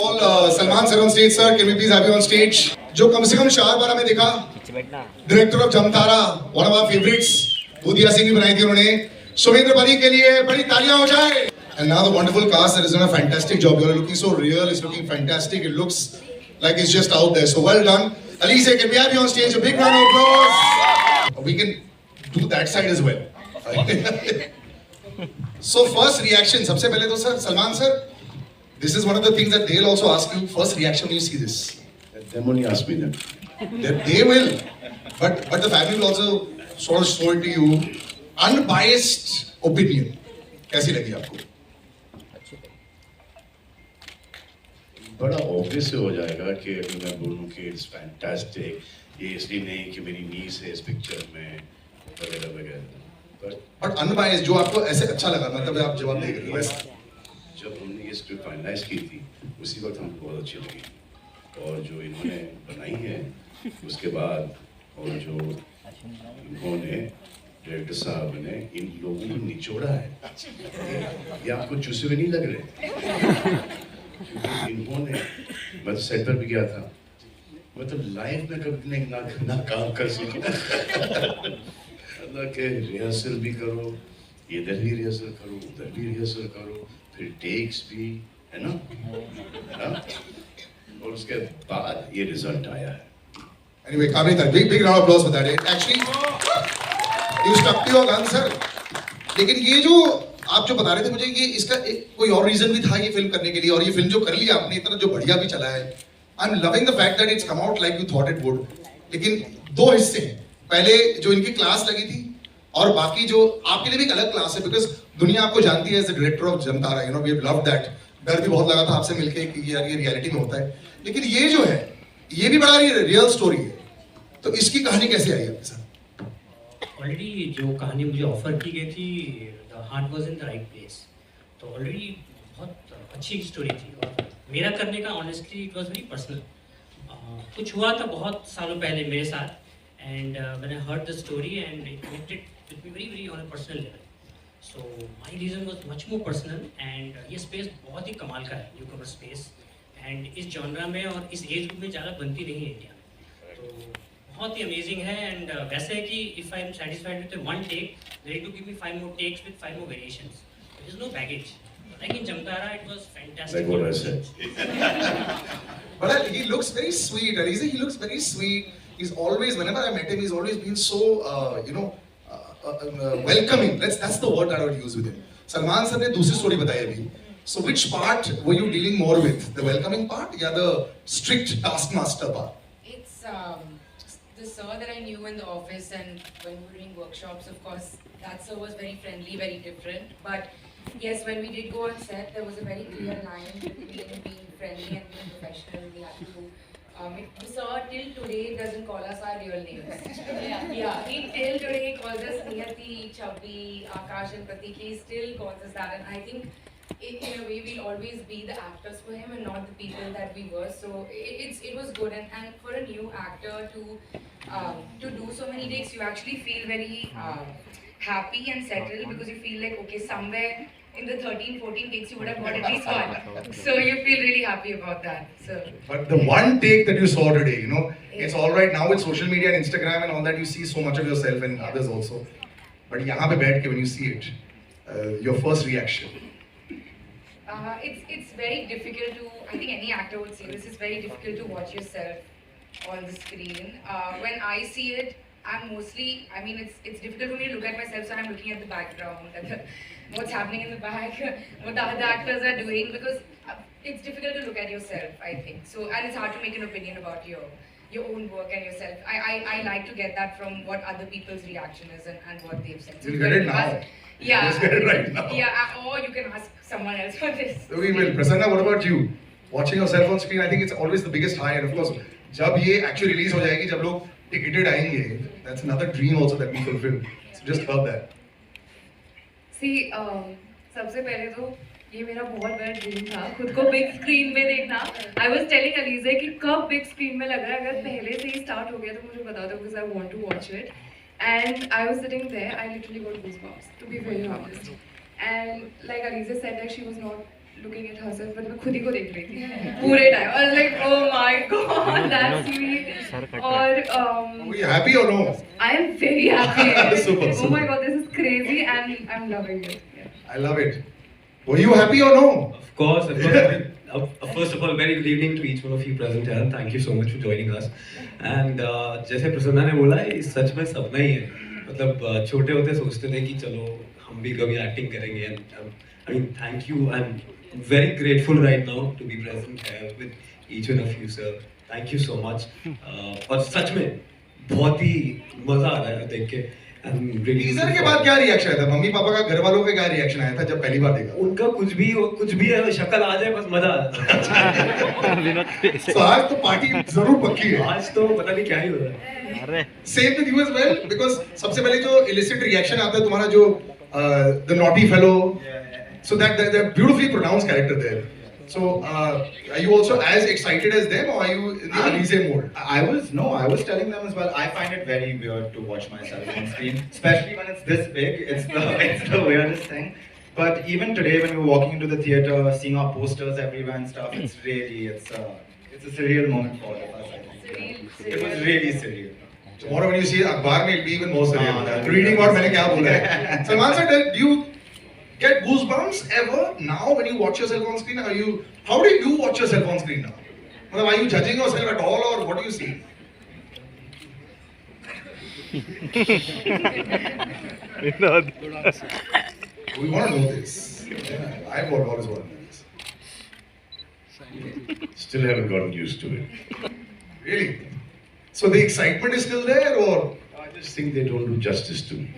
call Salman sir on stage, sir. Can we please have you on stage? जो कम से कम 4 बार हमें देखा. Director of Jamtara, one of our favorites. दूधिया सिंह भी बनाई थी उन्होंने. सुमेंद्र परी के लिए बड़ी तालियां हो जाए. And now the wonderful cast that has done a fantastic job. You are looking so real. It's looking fantastic. It looks like it's just out there. So well done. Alize, can we have you on stage? A big round of applause. We can do that side as well. So first reaction. सबसे पहले तो sir, Salman sir. This is one of the things that they'll also ask you. First reaction when you see this. Them only ask me that. They will. But the family will also sort of show it to you. Unbiased opinion. कैसी लगी आपको? बड़ा obvious हो जाएगा कि मैं बोलूँ कि इट्स फैंटास्टिक. ये इसलिए नहीं कि मेरी नीस है इस पिक्चर में वगैरह वगैरह. बट अनबायस्ड जो आपको ऐसे अच्छा लगा, मतलब आप जवाब दे रहे हो. जब हमने ये स्क्रिप्ट फाइनलाइज की थी उसी वक्त हमको बहुत अच्छी लगी, और जो इन्होंने बनाई है उसके बाद, और जो इन्होंने डायरेक्टर साहब ने इन लोगों को निचोड़ा है, ये आपको चूसे हुए नहीं लग रहे. इन्होंने, मैं तो सेट पर भी गया था, मतलब लाइफ में कभी ना काम कर सको. अल्लाह के रिहर्सल भी करो, इधर भी रिहर्सल करो, उधर भी रिहर्सल करो, फिर टेक्स भी, है ना? और उसके बाद ये रिजल्ट आया है. Anyway, काबिल था. Big round of applause for that. Actually, you stuck to your gun, sir. लेकिन ये जो आप जो बता रहे थे मुझे, ये इसका एक कोई और रीजन भी था ये फिल्म करने के लिए, और ये फिल्म जो कर लिया आपने, इतना जो बढ़िया भी चला है. I am loving the fact that it's come out like you thought it would. लेकिन दो हिस्से हैं. पहले जो इनकी क्लास लगी थी, और बाकी जो आपके लिए भी एक अलग क्लास है, बिकॉज दुनिया आपको जानती है as the director of Jamtara. You know we have loved that. डर भी बहुत लगा था आपसे मिलके कि यार ये रियलिटी में होता है, लेकिन ये जो है ये भी बड़ा रियल स्टोरी है. तो इसकी कहानी कैसे आई आपके साथ? ऑलरेडी जो कहानी मुझे ऑफर की गई थी, the heart was in the right place, तो ऑलरेडी बहुत अच्छी स्टोरी थी. और मेरा करने का honestly it was very personal. कुछ हुआ था बहुत सालों पहले मेरे साथ, and when I heard the story and it connected with me very very on a personal level. So my reason was much more personal. And ये स्पेस बहुत ही कमाल का है, न्यू कमर स्पेस, एंड इस जॉनरा में और इस एज ग्रुप में ज़्यादा बनती नहीं है इंडिया में, तो बहुत ही अमेजिंग है. एंड वैसे है कि if I am satisfied with one take, they to give me 5 more takes with 5 more variations. There is no baggage. Like in Jamtara, it was fantastic. Like what I said. But he looks very sweet. Alize, he looks very sweet. He's always, whenever I met him, he's always been so, welcoming. That's the word that I would use with him. Salman sir ने दूसरी story बताई अभी. So which part were you dealing more with? The welcoming part, या the strict taskmaster part? It's the sir that I knew in the office, and when we were doing workshops, of course, that sir was very friendly, very different. But yes, when we did go on set, there was a very clear line between being friendly and being professional. We had to. The sir till today doesn't call us our real names. Yeah. He till today calls us Niyati, Chubby, Akash, and Pratik. He still calls us that, and I think. In a way, we'll always be the actors for him and not the people that we were. So it was good, and for a new actor to do so many takes, you actually feel very happy and settled, because you feel like, okay, somewhere in the 13-14 takes you would have got at least one. So you feel really happy about that. So. But the one take that you saw today, you know, it's all right now with social media and Instagram and all that. You see so much of yourself and others also. But यहाँ पे बैठ के when you see it, your first reaction. It's very difficult to, I think any actor would say this, is very difficult to watch yourself on the screen. When I see it, I'm mostly, I mean, it's difficult for me to look at myself, so I'm looking at the background, at what's happening in the back, what the other actors are doing, because it's difficult to look at yourself, I think. So, and it's hard to make an opinion about your own work and yourself. I like to get that from what other people's reaction is and what they've said. You'll get it now. Yeah. Let's get it right now. Yeah, or you can ask someone else for this. So we will. Prasanna, what about you? Watching yourself on screen, I think it's always the biggest high. And of course, जब ये actually release हो जाएगी, जब लोग ticketed आएंगे, that's another dream also that we fulfill. So just love that. See, सबसे पहले तो ये मेरा बहुत बड़ा ड्रीम था, खुद को बिग स्क्रीन में देखना. आई वॉज टेलिंग अलीज़ा कि कब बिग स्क्रीन में लग रहा है, अगर पहले से ही स्टार्ट हो गया तो मुझे बता दो, because I want to watch it. And I was sitting there, I literally got goosebumps, to be very honest. And like Aliza said, that she was not looking at herself, but मैं खुद ही को देख रही थी पूरे time. I was like, oh my god, that's me. और Were you happy or no? I am very happy. Super, Oh super. my god, this is crazy, and I'm loving it. Yeah. I love it. Were you happy or no? Of course. First of all, very good evening to each one of you present here. Thank you so much for joining us. And जैसे प्रसन्ना ने बोला, ये सच में सपना ही है. मतलब छोटे होते सोचते थे कि चलो हम भी कभी एक्टिंग करेंगे. And I mean, thank you. I'm very grateful right now to be present here with each one of you, sir. Thank you so much. और सच में बहुत ही मजा आ रहा है देख के. टीजर के बाद क्या रिएक्शन आया था? मम्मी पापा का, घर वालों का क्या रिएक्शन आया था जब पहली बार देखा? उनका कुछ भी है, शक्ल आ जाए बस मजा आ जाता है. So आज तो पार्टी जरूर पक्की है. आज तो पता नहीं क्या ही हो रहा है. Same with you as well, because सबसे पहले जो illicit reaction आता है तुम्हारा जो the naughty fellow, so that the beautifully pronounced character there. So are you also as excited as them, or are you in the Alize mode? I was telling them as well. I find it very weird to watch myself on screen, especially when it's this big. It's the weirdest thing. But even today, when we were walking into the theater, seeing our posters everywhere and stuff, it's a surreal moment for all of us. I think. It was really surreal. Tomorrow when you see अखबार में, it'll be even more surreal. Reading what मैंने क्या बोला है. Salman sir, do you get goosebumps ever now when you watch yourself on screen? How do you watch yourself on screen now? Are you judging yourself at all, or what do you see? We want to know this. Yeah, I always want to know this. Still haven't gotten used to it. Really? So the excitement is still there, or? I just think they don't do justice to me.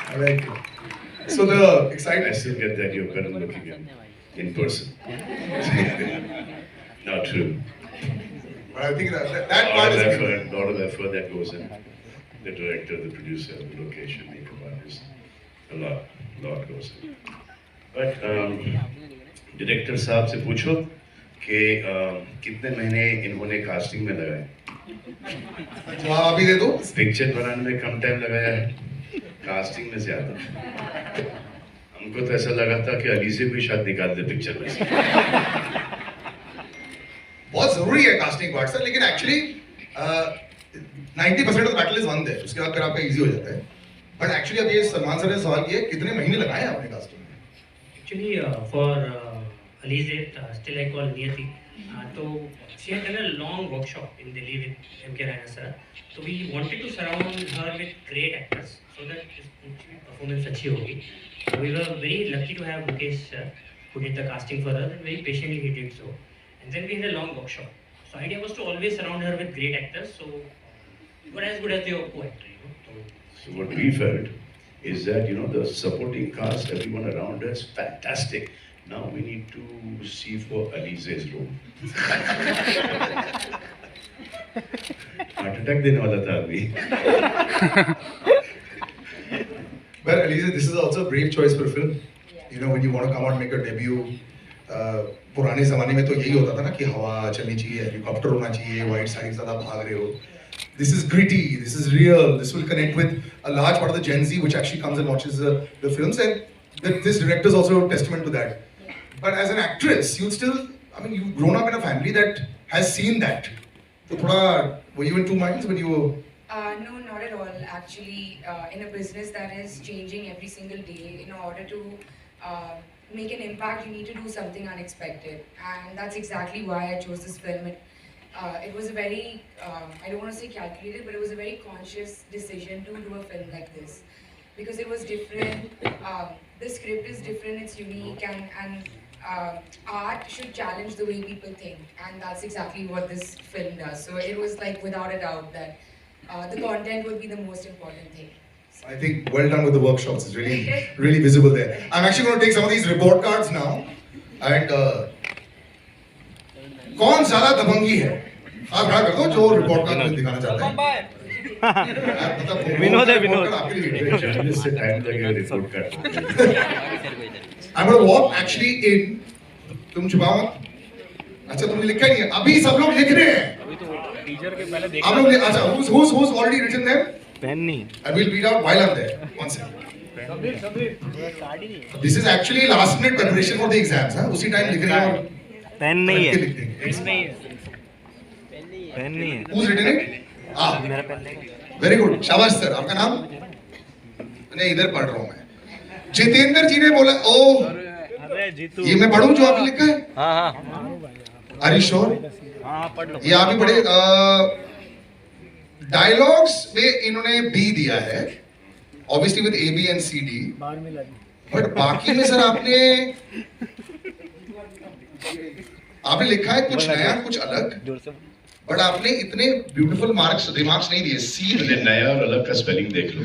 I like it. So the excitement. I still get that you're better looking in person. Not true. But I think that part is lot of effort that goes in. The director, the producer, the location, makeup artist, a lot goes in. But director साहब से पूछो कि कितने महीने इन्होंने casting में लगाए. जवाब अभी दे दो. पिक्चर बनाने में कम टाइम लगाया है, कास्टिंग में ज्यादा. हमको तो ऐसा लगा था कि अली से भी शायद निकाल दे पिक्चर में से. बहुत जरूरी है कास्टिंग पार्ट सर, लेकिन actually 90% of the battle is won there. उसके बाद फिर आपका इजी हो जाता है. बट एक्चुअली अब ये सलमान सर ने सवाल किया कितने महीने लगाए आपने कास्टिंग में? Actually, for Alize, still I call Niyati, so she had done a long workshop in Delhi with M.K. Raina sir. So we wanted to surround her with great actors so that उसकी performance अच्छी होगी. So we were very lucky to have Mukesh who did the casting for us, and very patiently he did so. And then we had a long workshop. So idea was to always surround her with great actors, so you were as good as your co-actor, you know. So what we felt is that, you know, the supporting cast, everyone around us, fantastic. Now we need to see for Alize's role. Heart attack देने वाला था अभी. Well, Alize, this is also a brave choice for a film. You know, when you want to come out and make a debut, पुराने ज़माने में तो यही होता था ना कि हवा चलनी चाहिए, हेलीकॉप्टर होना चाहिए, वाइट साइड ज़्यादा भाग रहे हो. This is gritty, this is real, this will connect with a large part of the Gen Z which actually comes and watches the films, and this director is also a testament to that. But as an actress, you've grown up in a family that has seen that. So were you in two minds when you were? No, not at all. Actually, in a business that is changing every single day, in order to make an impact, you need to do something unexpected. And that's exactly why I chose this film. It was a very, I don't want to say calculated, but it was a very conscious decision to do a film like this. Because it was different, the script is different, it's unique, and art should challenge the way people think. And that's exactly what this film does. So it was like, without a doubt, that the content would be the most important thing. I think well done with the workshops. It's really visible there. I'm actually going to take some of these report cards now. And कौन ज़्यादा दबंगी है? आप खड़ा कर दो जो report card में दिखाना चाहते हैं. विनोद है, विनोद. जर्नलिस्ट से टाइम लगेगा report card. I'm going to walk actually in. तुम छुपाओ मत. अच्छा तुमने लिखा नहीं है. अभी सब लोग लिख रहे हैं. आप लोग अच्छा who's already written them? Pen नहीं. I will read out while I'm there. One second. This is actually last minute preparation for the exams, हाँ? उसी टाइम लिख रहे हैं और पेन नहीं है, लिख देंगे. पेन नहीं है. Who's written it? मेरा पेन नहीं है. वेरी गुड, शाबाश सर. आपका नाम? नहीं, इधर पढ़ रहा हूँ मैं. जितेंद्र जी ने बोला, ओ अरे जीतू. ये मैं पढ़ूं जो आपने लिखा है? हाँ हाँ Are you sure? हाँ पढ़ लो. ये आप ही पढ़े. डायलॉग्स में इन्होंने बी दिया है, obviously with A B and C D. But बाकी में सर आपने लिखा है कुछ नया कुछ अलग, जोर से. बट आपने इतने ब्यूटीफुल रिमार्क्स नहीं दिए. सी मैंने नया और अलग का स्पेलिंग देख लो.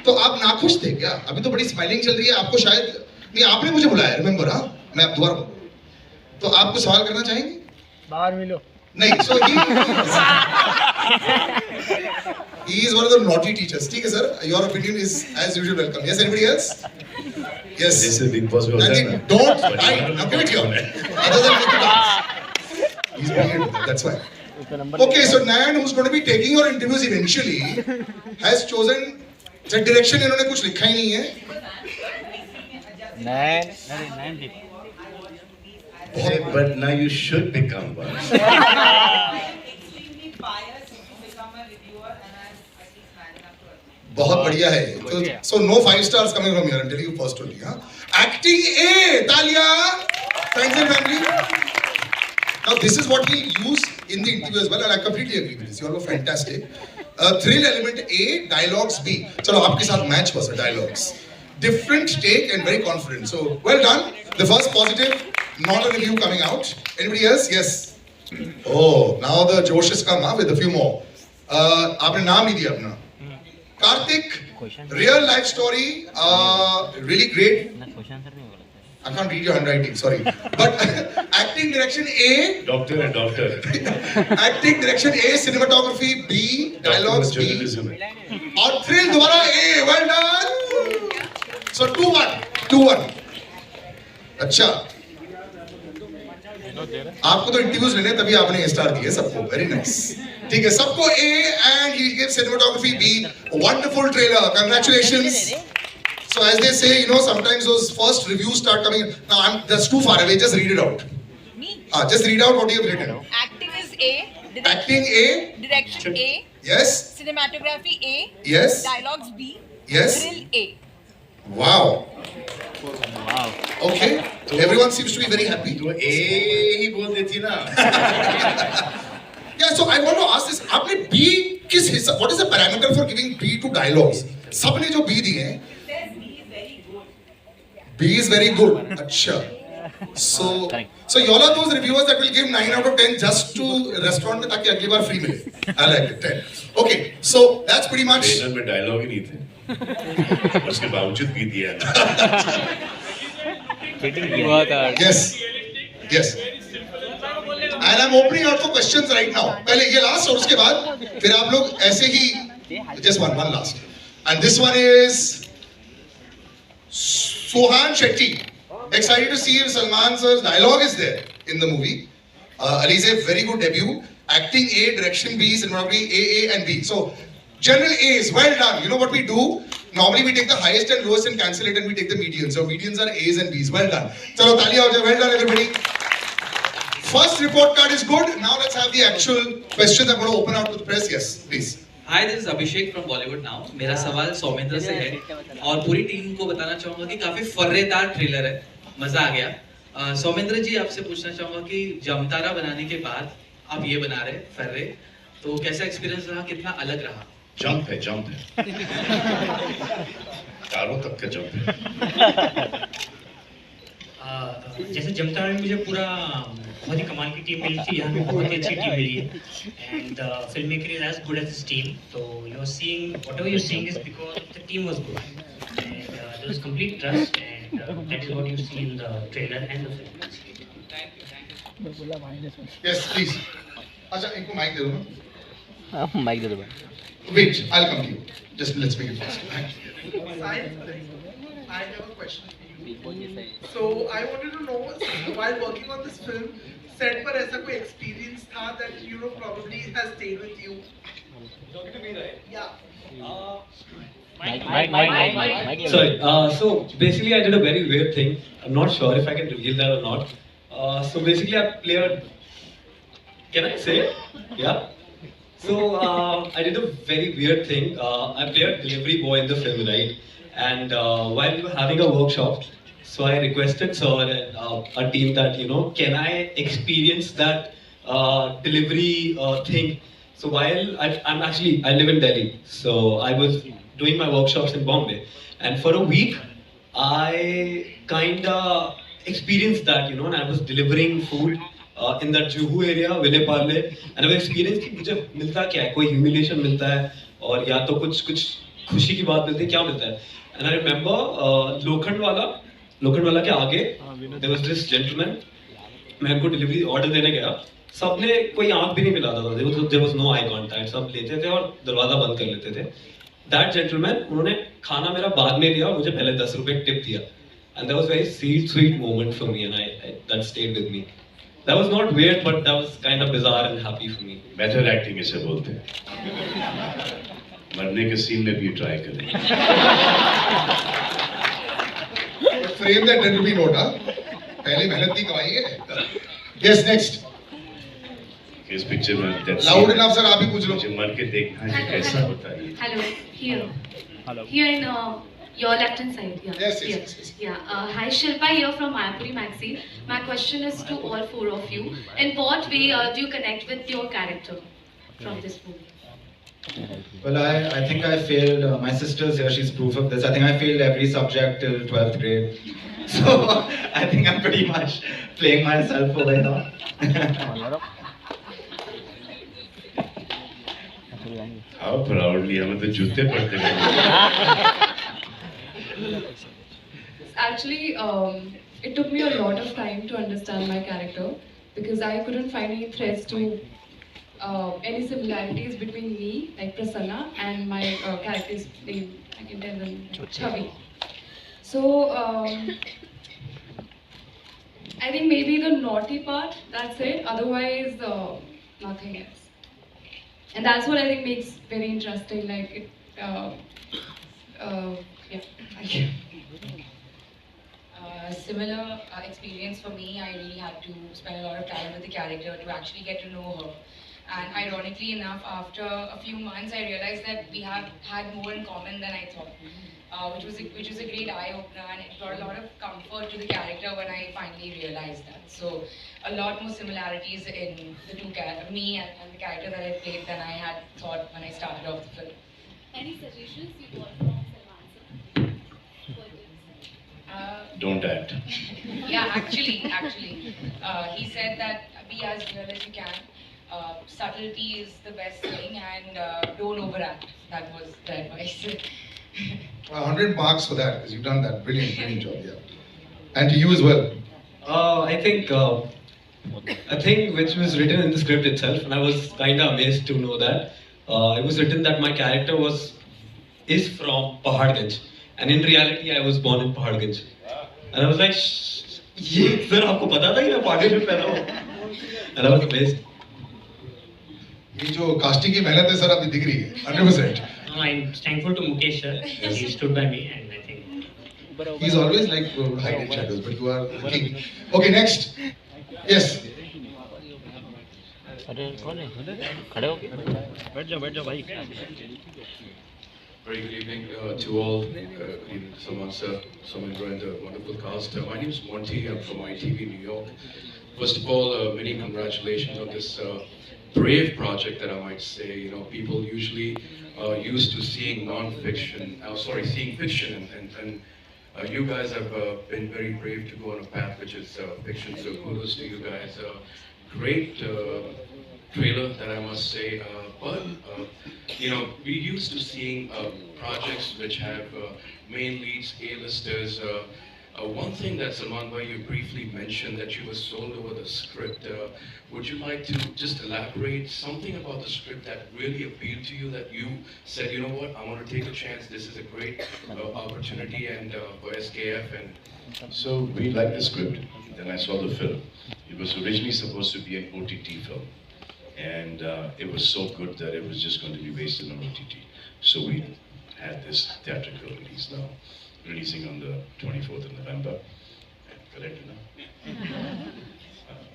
तो आप नाखुश थे क्या? अभी तो बड़ी स्माइलिंग चल रही है. आपको शायद नहीं, आपने मुझे बुलाया, रिमेंबर? हाँ, मैं अब दोबारा बोलूं. तो आप कुछ सवाल करना चाहेंगे? बाहर मिलो. नहीं, so he is one of the naughty teachers. ठीक है sir, your opinion is as usual welcome. Yes, anybody else? Yes. जैसे बिग बॉस में होता है ना. Don't. Now give it here. Other than make it dance. He's brilliant with that. That's why. Okay, so Nayan, who's going to be taking your interviews eventually, has chosen the direction. इन्होंने कुछ लिखा ही नहीं है. नैन But now you should become one. बहुत बढ़िया है. तो so no 5 stars coming from here until you first only. हाँ. Acting A, तालियां. Friends and family. Now this is what we use in the interview as well, and I completely agree with this. You all were fantastic. Thrill element A, dialogues B. चलो आपके साथ match हुआ sir, dialogues. Different take and very confident. So well done. The first positive, not a review coming out. Anybody else? Yes. Oh, now the Josh has come up with a few more. आपने नाम ही दिया अपना. Karthik, real life story, really great. I can't read your handwriting, sorry. But acting direction A. Doctor and doctor. Acting direction A, cinematography B, dialogues B. Journalism. और thrill दोबारा A. Well done. So 2-1. अच्छा. आपको तो interviews लेने तभी आपने ए star दिए सबको. Very nice. ठीक है, सबको A and he gives cinematography B. Wonderful trailer, congratulations. So as they say, you know, sometimes those first reviews start coming. Now that's too far away. Just read it out. Me? Just read out what you have written. Acting is A. Acting A. Direction A. Yes. Cinematography A. Yes. Dialogues B. Yes. Thrill A. Wow. Okay. Everyone seems to be very happy. तो ए ही बोल देती ना. Yeah. So I want to ask this. आपने B किस हिस्सा? What is the parameter for giving B to dialogues? सबने जो B दिए हैं. B is very good. अच्छा. So you all are those reviewers that will give 9 out of 10 just to restaurant में ताकि अगली बार free मिले. I like it. 10. Okay. So that's pretty much. Trailer में डायलॉग ही नहीं थे. उसके बावजूद भी दिया. Yes. Yes. And I'm opening out for questions right now. पहले ये last और उसके बाद फिर आप लोग ऐसे ही just one last. And this one is Sohan Shetty. Excited to see if Salman sir's dialogue is there in the movie. Alize, very good debut. Acting A, direction B, cinematography A and B. So general A's, well done. You know what we do? Normally we take the highest and lowest and cancel it, and we take the medians. So medians are A's and B's. Well done. Chalo, talia ho jaye. Well done, everybody. First report card is good. Now let's have the actual questions. I'm going to open out to the press. Yes, please. Hi, this is Abhishek from Bollywood Now. मेरा सवाल सौमिंद्र से है और पूरी team को बताना चाहूँगा कि काफी फर्रेदार ट्रेलर है, मजा आ गया. सौमिंद्र जी, आपसे पूछना चाहूँगा कि जमतारा बनाने के बाद आप ये बना रहे फर्रे, तो कैसा एक्सपीरियंस रहा, कितना अलग रहा? जंप है. चारों तक का जंप है. जैसे जमतारा में मुझे पूरा बहुत ही कमाल की टीम मिली थी, यहाँ पे बहुत ही अच्छी टीम मिली है. And filmmaker is as good as his team. So you're seeing whatever you're seeing is because the team was good. And there was complete trust, and that is what you see in the trailer and the film. Yes, please. अच्छा, इनको mic दे दो ना. Mic दे दो. Wait, I'll come to you. Just let's make it fast. I have a question for you. So I wanted to know, while working on this film, set पर ऐसा कोई experience था that you know probably has stayed with you? Talking to me, right? Yeah. Sorry. So basically, I did a very weird thing. I'm not sure if I can reveal that or not. So basically, I played. Can I say it? Yeah. So I did a very weird thing. I played a delivery boy in the film, right? And while we were having a workshop, so I requested sir and a team that can I experience that delivery thing. So while I live in Delhi, so I was doing my workshops in Bombay, and for a week I kinda experienced that, and I was delivering food in that Juhu area, Ville Parle, and I experienced कि मुझे मिलता क्या है, कोई humiliation मिलता है, और या तो कुछ कुछ खुशी की बात मिलती है, क्या मिलता है? And I remember लोखंड वाला के आगे there was this gentleman, मैं उनको delivery order देने गया, सबने कोई आंख भी नहीं मिलाता था, there was no eye contact, सब लेते थे और दरवाजा बंद कर लेते थे. That gentleman, उन्होंने खाना मेरा बाद में दिया, मुझे पहले 10 रुपए टिप दिया, and that was a very sweet moment for me, and that stayed with me. That was not weird, but that was kind of bizarre and happy for me. Method acting इसे बोलते हैं. मरने के scene में भी try करें. Frame that 10 rupee note, हाँ? पहले मेहनत की कमाई है. Yes, next. इस पिक्चर में Loud enough, sir. आप ही पूछ लो. मुझे मर के देखना है कैसा होता है. Hello, here. Here in your left hand side. Yeah. Yes. Yeah. Hi, Shilpa here from Mayapuri Magazine. My question is to all four of you. In what way do you connect with your character from this movie? Well, I think I failed. My sister's here, she's proof of this. I think I failed every subject till 12th grade. So I think I'm pretty much playing myself over here. How proudly हमें तो जूते पड़ते हैं. Actually, it took me a lot of time to understand my character because I couldn't find any threads to any similarities between me, like Prasanna, and my character's name. I can tell them Chavi. So I think maybe the naughty part. That's it. Otherwise, nothing else. And that's what I think makes very interesting. Like it. Yeah. Thank you. Similar experience for me. I really had to spend a lot of time with the character to actually get to know her. And ironically enough, after a few months, I realized that we have had more in common than I thought, which was a great eye opener, and it brought a lot of comfort to the character when I finally realized that. So, a lot more similarities in the two me and the character that I played than I had thought when I started off the film. Any suggestions you got from Salman sir? Don't act. Yeah, actually, he said that be as real as you can. Subtlety is the best thing, and don't overact. That was the advice. 100 marks for that because you've done that. Brilliant job. Yeah. And to you as well. I think a thing which was written in the script itself, and I was kind of amazed to know that it was written that my character is from Paharganj, and in reality I was born in Paharganj, and I was like, "ये sir आपको पता था कि मैं Paharganj में पैदा हूँ?" And I was amazed. ये जो कास्टिंग की मेहनत है सर अभी दिख रही है 100%. I'm thankful to Mukesh sir. He stood by me, and I think he's always like hiding shadows, but you are the king. Okay, next. Yes. अरे कौन है? खड़े हो के बैठ जाओ भाई. Very good evening to all. Good evening to Salman sir, Somendra and the wonderful cast. My name is Monty. I'm from ITV New York. First of all, many congratulations on this brave project that I might say. You know, people usually used to seeing seeing fiction, and you guys have been very brave to go on a path which is fiction. So kudos to you guys. Great trailer that I must say. But you know, we used to seeing projects which have main leads, A-listers. One thing that Salman bhai, you briefly mentioned that you were sold over the script. Would you like to just elaborate something about the script that really appealed to you, that you said, you know what, I want to take a chance, this is a great opportunity and for SKF? And so we liked the script, then I saw the film. It was originally supposed to be an OTT film, and it was so good that it was just going to be based on OTT. So we had this theatrical release now, releasing on the 24th of November. Correct, ना?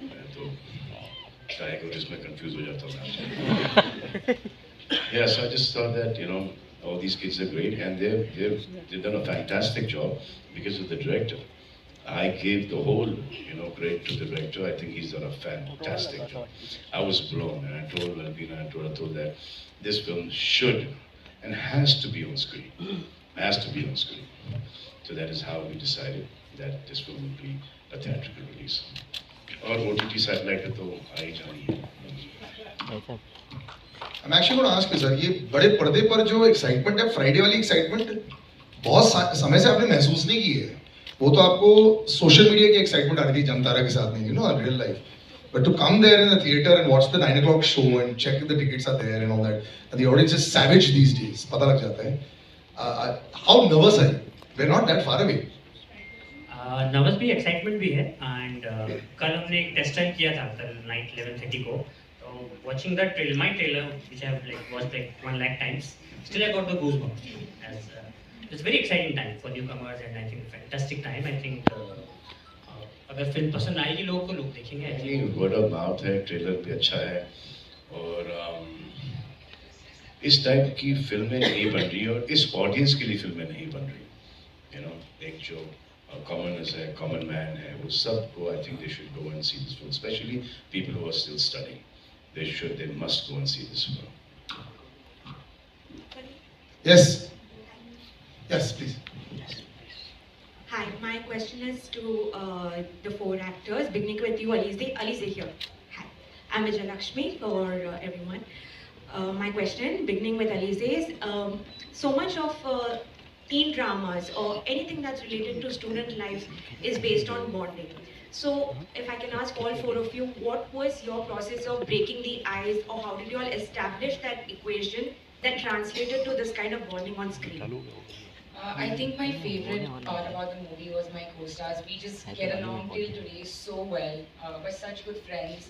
मैं तो categories में confused हो जाता हूँ. Yeah, so I just thought that, you know, all these kids are great, and they've done a fantastic job because of the director. I gave the whole, you know, credit to the director. I think he's done a fantastic job. I was blown, and I told Albina, I told that this film should and has to be on screen. Has to be on screen. So that is how we decided that this film will be a theatrical release. और OTT satellite तो आ ही जानी है. I'm actually going to ask you, sir, ये बड़े पर्दे पर जो excitement है, फ्राइडे वाली एक्साइटमेंट बहुत समय से आपने महसूस नहीं की है. वो तो आपको सोशल मीडिया की एक्साइटमेंट आ रही थी जनतारा के साथ में, you know, in real life. But to come there in the theater and watch the 9 o'clock show and check if the tickets are there and all that, and the audience is savage these days, पता लग जाता है. How nervous are you? We're not that far away. Nervous भी, excitement भी है. And कल हमने एक टेस्ट टाइम किया था कल नाइट 11:30 को. तो watching the trailer, my trailer which I have like watched like 1 lakh times, still I got the goosebumps. As it's a very exciting time for newcomers and I think fantastic time. I think अगर film पसंद आएगी लोगों को, लोग देखेंगे. I think word of mouth है, trailer भी अच्छा है, और इस टाइप की फिल्में नहीं बन रही और इस ऑडियंस के लिए फिल्में नहीं बन रही. यू नो, एक जो कॉमनर्स है, कॉमन मैन है, वो सबको I think they should go and see this film, specially people who are still studying. They must go and see this film. Yes. Yes, please. Hi, my question is to the 4 actors, beginning with you, Alize. Alize here. Hi, I'm Vijayalakshmi for everyone. My question, beginning with Alize, is so much of teen dramas or anything that's related to student life is based on bonding. So, if I can ask all 4 of you, what was your process of breaking the ice, or how did you all establish that equation that translated to this kind of bonding on screen? I think my favorite part about the movie was my co-stars. We just get along till today so well. We're such good friends.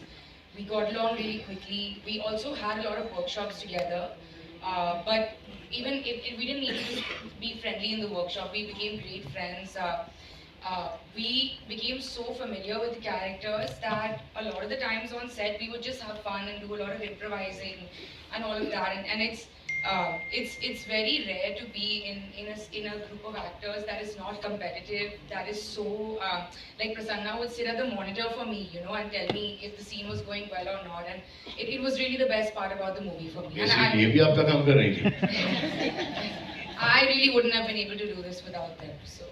We got along really quickly. We also had a lot of workshops together. But even if we didn't need to just be friendly in the workshop, we became great friends. We became so familiar with the characters that a lot of the times on set we would just have fun and do a lot of improvising and all of that. And it's very rare to be in a group of actors that is not competitive, that is so like Prasanna would sit at the monitor for me, you know, and tell me if the scene was going well or not, and it was really the best part about the movie for me. And ये भी आपका काम कर रही थी. I really wouldn't have been able to do this without them. So.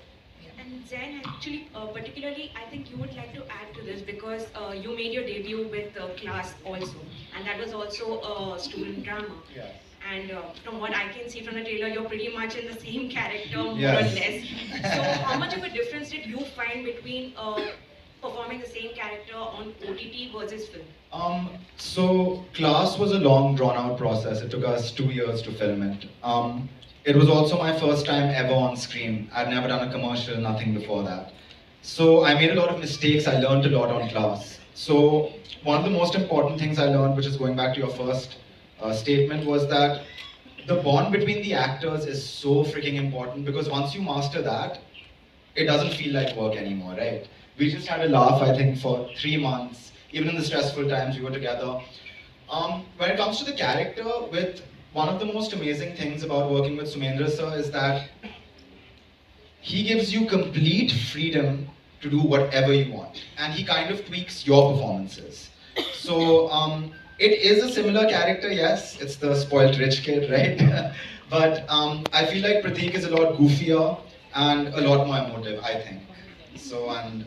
And Zain, actually, particularly, I think you would like to add to this because you made your debut with Class also, and that was also a student drama. Yeah. And from what I can see from the trailer, you're pretty much in the same character, more Yes. or less. So, how much of a difference did you find between performing the same character on OTT versus film? So Class was a long, drawn-out process. It took us 2 years to film it. It was also my first time ever on screen. I'd never done a commercial, nothing before that. So I made a lot of mistakes. I learned a lot on Class. So one of the most important things I learned, which is going back to your first statement, was that the bond between the actors is so freaking important, because once you master that, it doesn't feel like work anymore, right? We just had a laugh, I think, for 3 months. Even in the stressful times, we were together. When it comes to the character, one of the most amazing things about working with Sumendra sir is that he gives you complete freedom to do whatever you want, and he kind of tweaks your performances. So it is a similar character, yes, it's the spoiled rich kid, right? But I feel like Prateek is a lot goofier and a lot more emotive, I think. So, and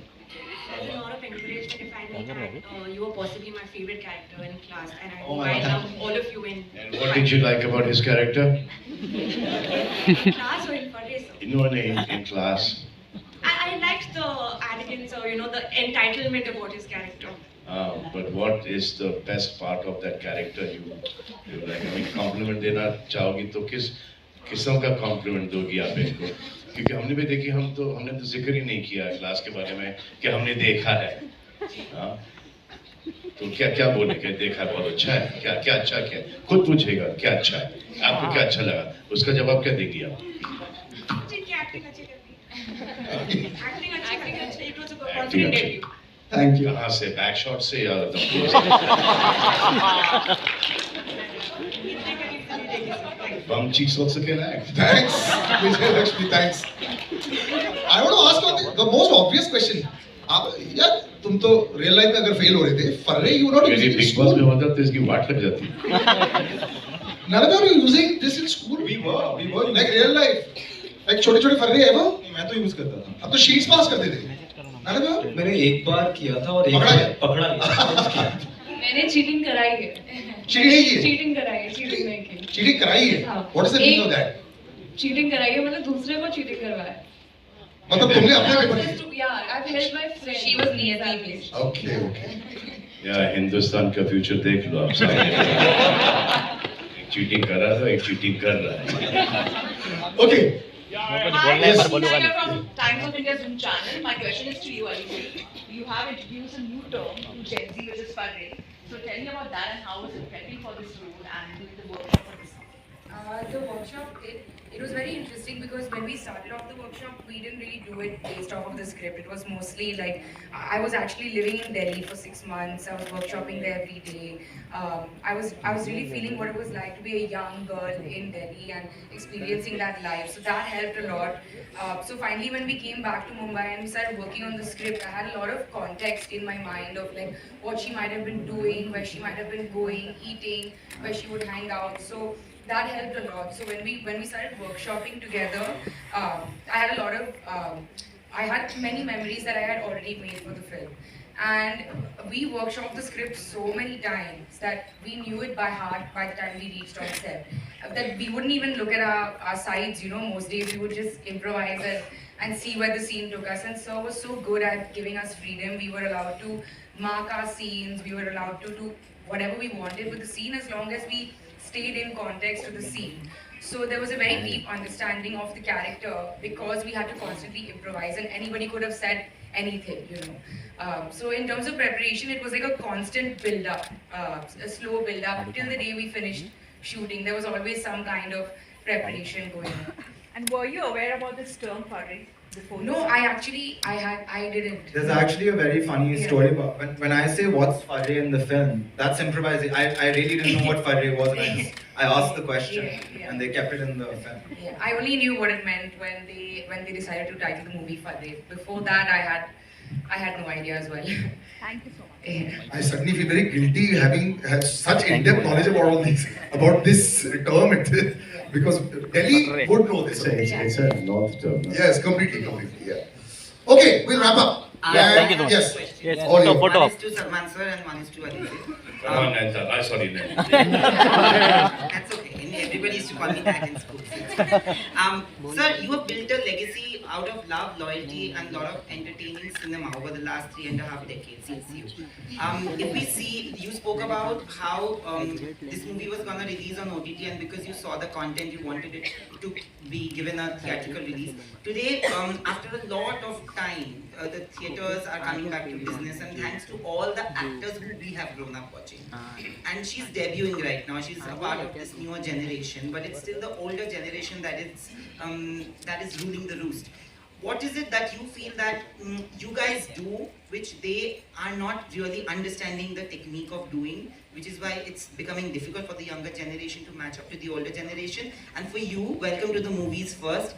There's a lot of encouragement if I may add. You were possibly my favorite character in Class, and Oh my I God. love all of you in And what did you like about his character? Class or in Farrey, sir? No, in Class. I liked the arrogance or, you know, the entitlement about his character. But what is the best part of that character you like? I mean, compliment देना चाहोगी तो किस किस्म का compliment दोगी आप इनको? क्योंकि हमने भी देखी, हमने तो जिक्र ही नहीं किया क्लास के बारे में कि हमने देखा है. तो क्या क्या बोले कि देखा बहुत अच्छा है, क्या क्या अच्छा क्या है? खुद पूछेगा क्या अच्छा है, आपको क्या अच्छा लगा, उसका जवाब क्या देंगी आप? एक्टिंग अच्छी। Thank you. कहाँ से, बैक शॉट से या बम cheeks also can act. Thanks, Vijay Lakshmi, thanks. I want to ask you the most obvious question. आप यार तुम तो रियल लाइफ में अगर फेल हो रहे थे, फर्रे यू नॉट मेरी यूजिंग बिग बॉस में होता तो इसकी वाट लग जाती। None of you using this in school? We were Like real life. Like छोटे-छोटे फर्रे है वो? मैं तो यूज करता था। अब तो शीट्स पास करते थे। None of you? मैंने एक बार किया था और एक पकड़ा बार गया? पकड़ा गया। मैंने चीटिंग कराई है। चीटिंग नहीं की? चीटिंग कराई है, चीटिंग नहीं की। चीटिंग कराई है? हाँ। What is the meaning of that? Cheating कराई है मतलब दूसरे को चीटिंग करवाया। मतलब तुमने अपने पेपर दिए? Yeah, I've helped my friend. She was near me, please. Okay, okay. या हिंदुस्तान का फ्यूचर देख लो आप सामने। एक चीटिंग कर रहा था, एक चीटिंग कर रहा है। Okay. Hi, Yes. I'm from Times of India Zoom channel. My question is to you, Ali. You have introduced a new term to Gen Z, which is farrey. So tell me about that and how was it prepping for this role and doing the workshop for this? The workshop, it was very interesting because when we started off the workshop, we didn't really do it based off of the script. It was mostly like, I was actually living in Delhi for 6 months. I was workshopping there every day. I was really feeling what it was like to be a young girl in Delhi and experiencing that life. So that helped a lot. So finally, when we came back to Mumbai and we started working on the script, I had a lot of context in my mind of like what she might have been doing, where she might have been going, eating, where she would hang out. So that helped a lot. So when we started workshopping together, I had a lot of I had many memories that I had already made for the film, and we workshopped the script so many times that we knew it by heart by the time we reached on set. That we wouldn't even look at our sides, you know. Most days we would just improvise and see where the scene took us. And Sir was so good at giving us freedom. We were allowed to mark our scenes. We were allowed to do whatever we wanted with the scene as long as we stayed in context to the scene. So there was a very deep understanding of the character because we had to constantly improvise and anybody could have said anything, you know. So in terms of preparation, it was like a constant build-up, a slow build-up till the day we finished shooting. There was always some kind of preparation going on. And were you aware about this term farrey before? No, I didn't. There's actually a very funny story about when I say what's farrey in the film, that's improvising. I really didn't know what farrey was and I asked the question and they kept it in the film. Yeah, I only knew what it meant when they decided to title the movie Farrey. Before that, I had no idea as well. Thank you so much. I suddenly feel very guilty having had such in-depth knowledge about all these, about this term, because Delhi would know this. It's a north term. Yes, completely, yeah. Okay, we'll wrap up. Thank you so much. Yes. Yes. All you. Photo. One is to Salman sir and one is to Alize. Come on, Nanta. Sorry, Nanta. That's okay. And everybody used to call me that in school. Sir, you have built a legacy out of love, loyalty, and a lot of entertaining cinema over the last 3.5 decades since you. If we see, you spoke about how this movie was going to release on OTT, and because you saw the content, you wanted it to be given a theatrical release. Today, after a lot of time, the theaters are coming back to business, and thanks to all the actors who we have grown up watching. And she's debuting right now. She's a part of this newer generation, but it's still the older generation that is ruling the roost. What is it that you feel that you guys do, which they are not really understanding the technique of doing, which is why it's becoming difficult for the younger generation to match up to the older generation? And for you, welcome to the movies first.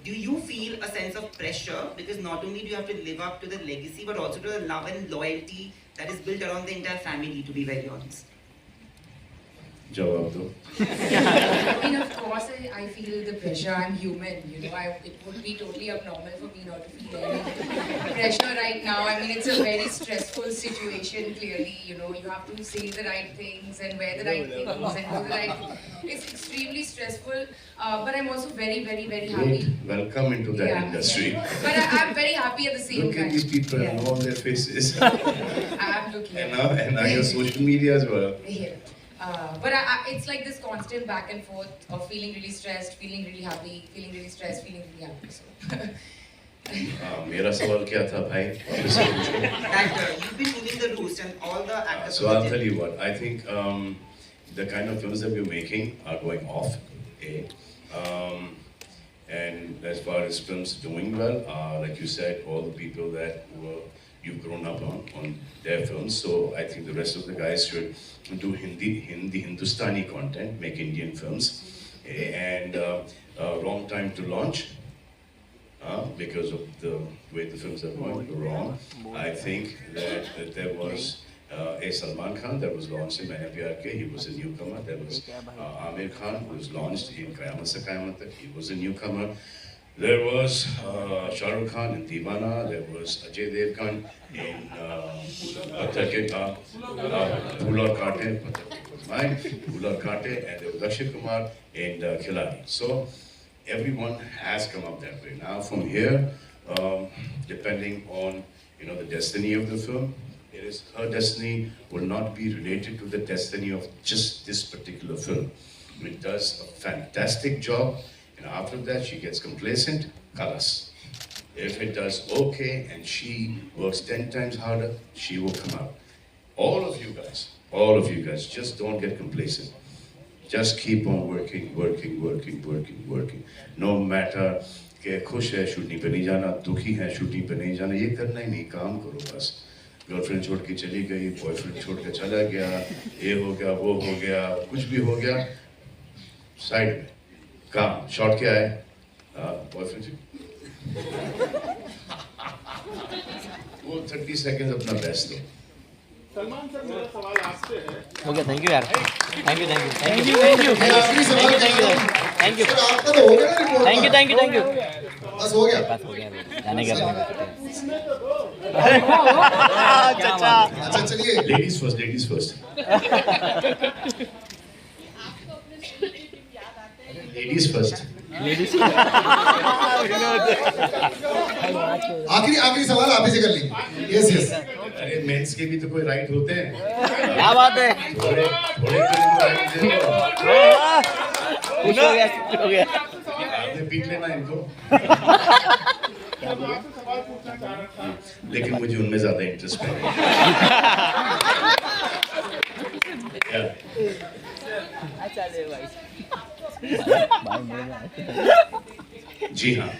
Do you feel a sense of pressure because not only do you have to live up to the legacy, but also to the love and loyalty that is built around the entire family, to be very honest? जवाब दो। I mean, of course, I feel the pressure. I'm human, you know. It would be totally abnormal for me not to feel any pressure right now. I mean, it's a very stressful situation. Clearly, you know, you have to say the right things and wear the right things and do the right things. It's extremely stressful, but I'm also very, very, very happy. Welcome into that industry. But I'm very happy at the same Look time. at these people, I know their faces. I'm looking at and now your social media as well. Yeah. But it's like this constant back and forth of feeling really stressed, feeling really happy, feeling really stressed, feeling really happy. So मेरा सवाल क्या था भाई? That you've been moving the roost and all the actors. So I'll tell you what, I think the kind of films that we're making are going off. And as far as films doing well, like you said, all the people that you've grown up on their films. So I think the rest of the guys should do Hindustani content, make Indian films. And wrong time to launch. Because of the way the films are going wrong. I think that there was a Salman Khan that was launched in Maine Pyar Ke, he was a newcomer. There was Amir Khan, who was launched in Qayamat Se Qayamat Tak, he was a newcomer. There was Shah Rukh Khan in Deewana. There was Ajay Devgan in Phool Aur Kaate, Phool Aur Kaate, and there was Akshay Kumar in Khiladi. So everyone has come up that way. Now from here, depending on the destiny of the film, it is her destiny will not be related to the destiny of just this particular film. It does a fantastic job, and after that she gets complacent, kalas. If it does okay and she works 10 times harder, she will come out. All of you guys, just don't get complacent. Just keep on working. No matter कि खुश है shooting पे नहीं जाना, दुखी है shooting पे नहीं जाना, ये करना ही नहीं, काम करो बस. गर्लफ्रेंड छोड़ के चली गई, बॉयफ्रेंड छोड़ के चला गया, ये हो गया, वो हो गया, कुछ भी हो गया, साइड में काम. शॉट क्या है? बॉयफ्रेंड वो 30 सेकंड अपना बेस्ट दो. सलमान सर मेरा सवाल आपसे है. हो गया, थैंक यू यार. Thank you. आपका तो हो गया ना रिपोर्ट. Thank you. बस हो गया. जाने का. अच्छा चलिए. Ladies first. Ladies first. आखिरी सवाल आप ही से कर ली. यस. अरे मेंस के भी तो कोई राइट होते हैं. क्या बात है. थोड़े राइट दे हो गया. आपने पीट लेना इनको. लेकिन मुझे उनमें ज्यादा इंटरेस्ट है. जी हाँ.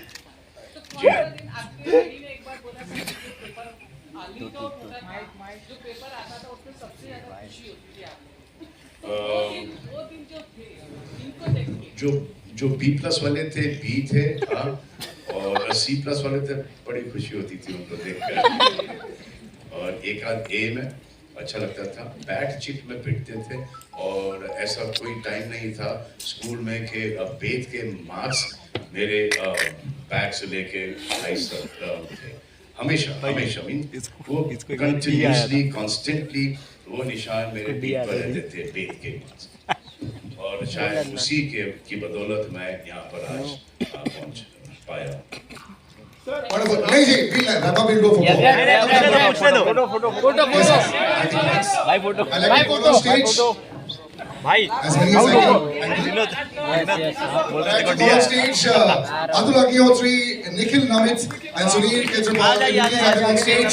जो B+ वाले थे, B थे, और C+ वाले थे, बड़ी खुशी होती थी उनको देखकर. और एक आध A में अच्छा लगता था. बैट चिट में पिटते थे, और ऐसा कोई टाइम नहीं था स्कूल में कि वेद के मार्क्स मेरे बैग से लेके हाई तक थे. हमेशा मीन वो कंटिन्यूसली कॉन्स्टेंटली वो निशान मेरे पीठ पर रहते थे, वेद के मार्क्स. और शायद उसी की बदौलत मैं यहाँ पर आज पहुँच पाया. नहीं जी, फोटो फोटो भाई. As many as I can. On stage, Atul Agnihotri, Nikhil Namit, and Sunil Ketrapal. Please have them on stage.